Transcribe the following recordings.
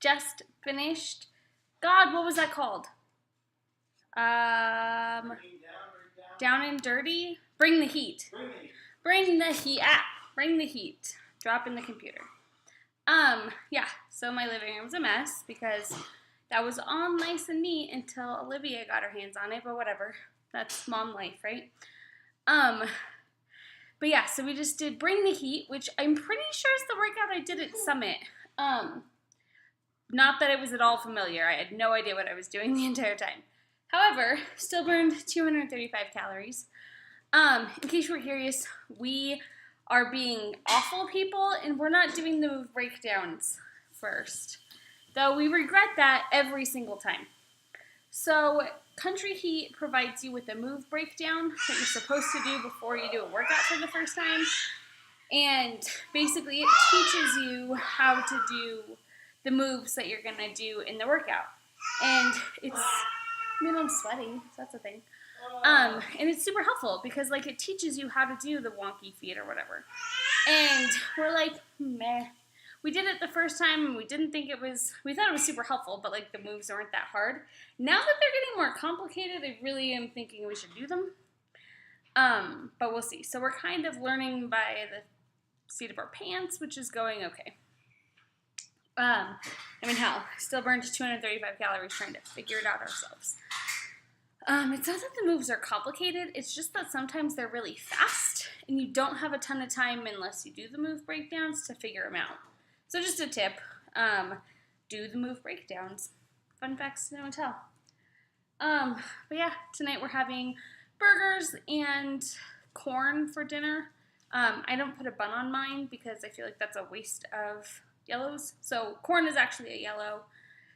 just finished. God, what was that called? Down and Dirty. Bring the Heat. Bring the Heat. Bring the Heat. Drop in the computer. Yeah, so my living room's a mess because that was all nice and neat until Olivia got her hands on it, but whatever. That's mom life, right? But yeah, so we just did Bring the Heat, which I'm pretty sure is the workout I did at Summit. Not that it was at all familiar. I had no idea what I was doing the entire time. However, still burned 235 calories. In case you were curious, we are being awful people, and we're not doing the move breakdowns first. Though we regret that every single time. So, Country Heat provides you with a move breakdown that you're supposed to do before you do a workout for the first time. And basically, it teaches you how to do the moves that you're going to do in the workout. And it's, I mean, I'm sweaty, so that's a thing. And it's super helpful because, like, it teaches you how to do the wonky feet or whatever. And we're like, meh. We did it the first time, and we didn't think it was, we thought it was super helpful, but, like, the moves aren't that hard. Now that they're getting more complicated, I really am thinking we should do them. But we'll see. So we're kind of learning by the seat of our pants, which is going okay. I mean, hell, still burned 235 calories trying to figure it out ourselves. It's not that the moves are complicated, it's just that sometimes they're really fast, and you don't have a ton of time unless you do the move breakdowns to figure them out. So just a tip, do the move breakdowns. Fun facts to know and tell. But yeah, tonight we're having burgers and corn for dinner. I don't put a bun on mine because I feel like that's a waste of yellows. So corn is actually a yellow,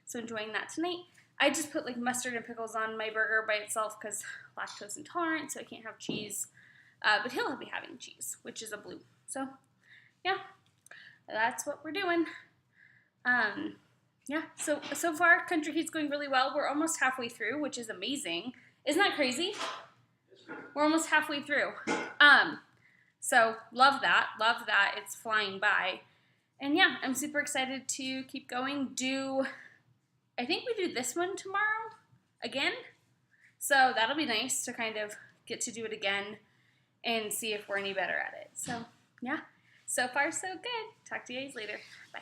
so enjoying that tonight. I just put like mustard and pickles on my burger by itself because lactose intolerant, so I can't have cheese. But he'll be having cheese, which is a blue. So yeah, that's what we're doing. Yeah, so far Country Heat's going really well. We're almost halfway through, which is amazing. Isn't that crazy? We're almost halfway through. So love that. It's flying by. And yeah, I'm super excited to keep going. I think we do this one tomorrow again. So that'll be nice to kind of get to do it again and see if we're any better at it. So yeah, so far so good. Talk to you guys later. Bye.